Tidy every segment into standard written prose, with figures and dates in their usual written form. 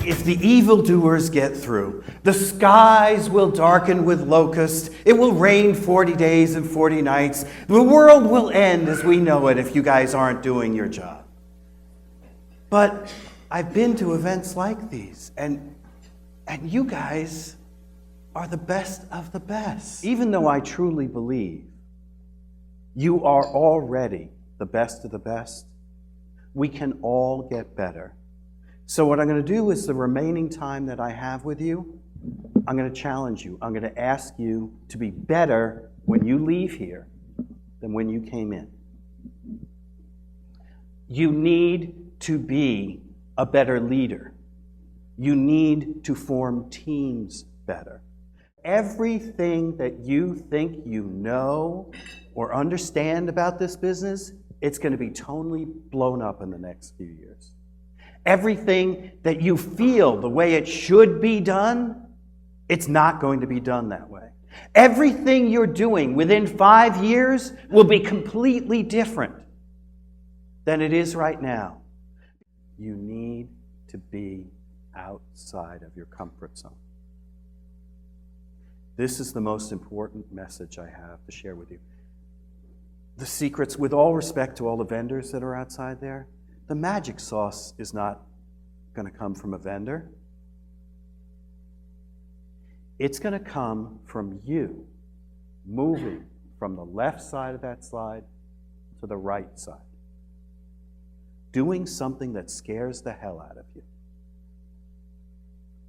If the evildoers get through, the skies will darken with locusts, it will rain 40 days and 40 nights, the world will end as we know it if you guys aren't doing your job. But I've been to events like these, and you guys are the best of the best. Even though I truly believe you are already the best of the best, we can all get better. So what I'm going to do is the remaining time that I have with you, I'm going to challenge you. I'm going to ask you to be better when you leave here than when you came in. You need to be a better leader. You need to form teams better. Everything that you think you know or understand about this business, it's going to be totally blown up in the next few years. Everything that you feel the way it should be done, it's not going to be done that way. Everything you're doing within 5 years will be completely different than it is right now. You need to be outside of your comfort zone. This is the most important message I have to share with you. The secrets, with all respect to all the vendors that are outside there, the magic sauce is not going to come from a vendor. It's going to come from you moving from the left side of that slide to the right side. Doing something that scares the hell out of you.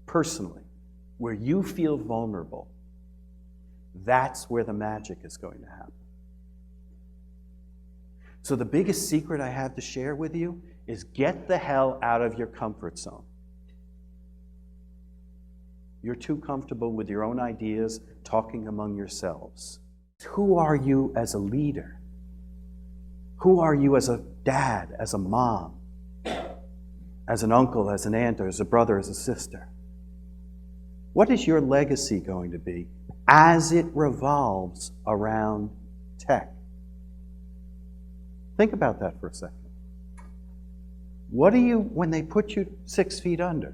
Personally, where you feel vulnerable, that's where the magic is going to happen. So the biggest secret I have to share with you is get the hell out of your comfort zone. You're too comfortable with your own ideas, talking among yourselves. Who are you as a leader? Who are you as a dad, as a mom, as an uncle, as an aunt, or as a brother, as a sister? What is your legacy going to be as it revolves around tech? Think about that for a second. What do you, when they put you 6 feet under,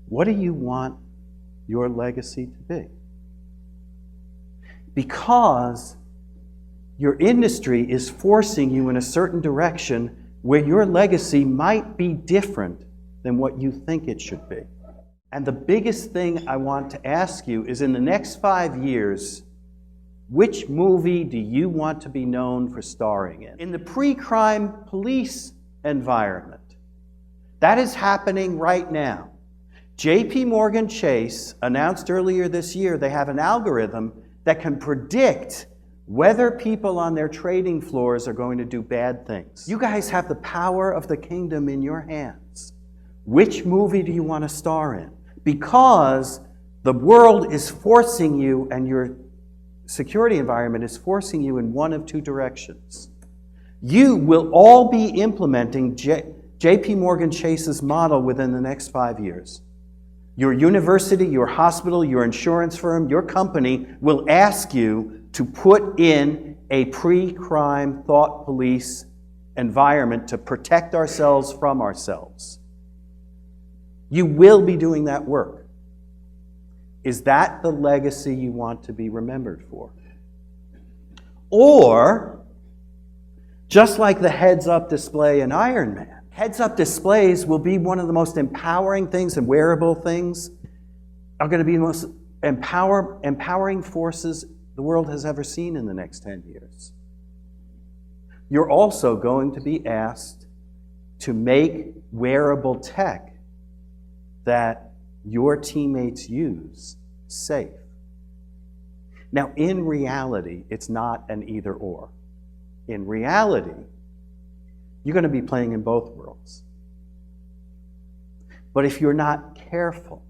what do you want your legacy to be? Because your industry is forcing you in a certain direction where your legacy might be different than what you think it should be. And the biggest thing I want to ask you is, in the next 5 years, which movie do you want to be known for starring in? In the pre-crime police environment. That is happening right now. JP Morgan Chase announced earlier this year they have an algorithm that can predict whether people on their trading floors are going to do bad things. You guys have the power of the kingdom in your hands. Which movie do you want to star in? Because the world is forcing you, and your security environment is forcing you in one of two directions. You will all be implementing JP Morgan Chase's model within the next 5 years. Your university, your hospital, your insurance firm, your company will ask you to put in a pre-crime thought police environment to protect ourselves from ourselves. You will be doing that work. Is that the legacy you want to be remembered for? Or, just like the heads-up display in Iron Man, heads-up displays will be one of the most empowering things, and wearable things are going to be the most empowering forces the world has ever seen in the next 10 years. You're also going to be asked to make wearable tech that your teammates use safe. Now, in reality, it's not an either-or. In reality, you're going to be playing in both worlds. But if you're not careful,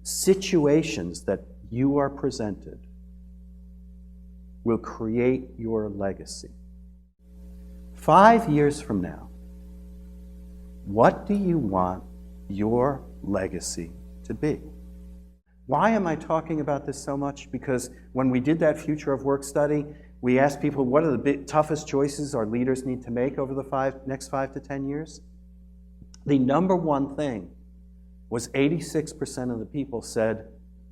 situations that you are presented will create your legacy. 5 years from now, what do you want your legacy to be? Why am I talking about this so much? Because when we did that Future of Work study, we asked people, what are the toughest choices our leaders need to make over the next 5 to 10 years? the number one thing was 86% of the people said,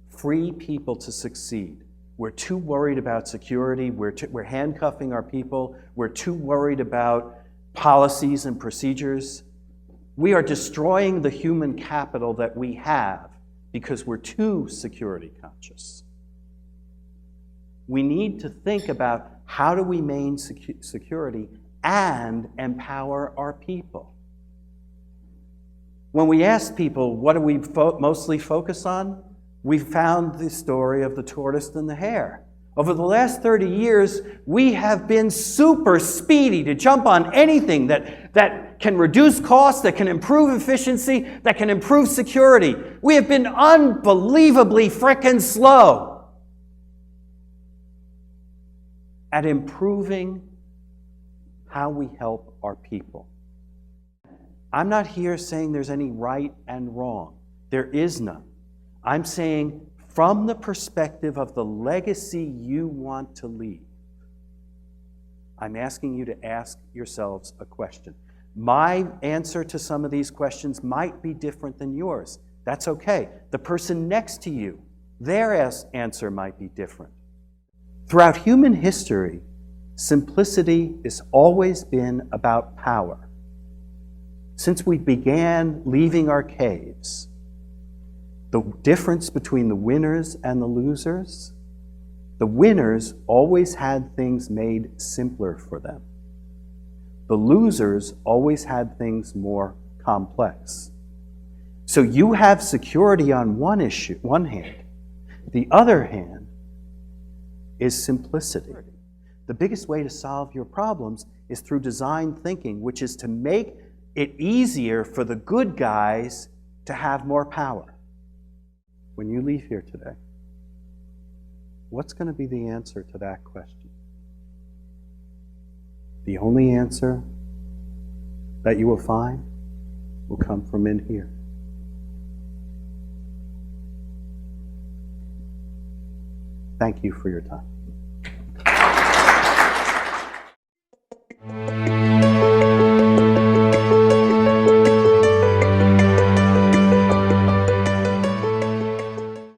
free people to succeed. We're too worried about security. We're handcuffing our people. We're too worried about policies and procedures. We are destroying the human capital that we have because we're too security conscious. We need to think about how do we maintain security and empower our people. When we ask people, what do we mostly focus on? We found the story of the tortoise and the hare. Over the last 30 years, we have been super speedy to jump on anything that can reduce costs, that can improve efficiency, that can improve security. We have been unbelievably frickin' slow at improving how we help our people. I'm not here saying there's any right and wrong. There is none. I'm saying from the perspective of the legacy you want to leave, I'm asking you to ask yourselves a question. My answer to some of these questions might be different than yours. That's okay. The person next to you, their answer might be different. Throughout human history, simplicity has always been about power. Since we began leaving our caves, the difference between the winners and the losers, the winners always had things made simpler for them. The losers always had things more complex. So you have security on one hand. The other hand is simplicity. The biggest way to solve your problems is through design thinking, which is to make it easier for the good guys to have more power. When you leave here today, what's going to be the answer to that question? The only answer that you will find will come from in here. Thank you for your time.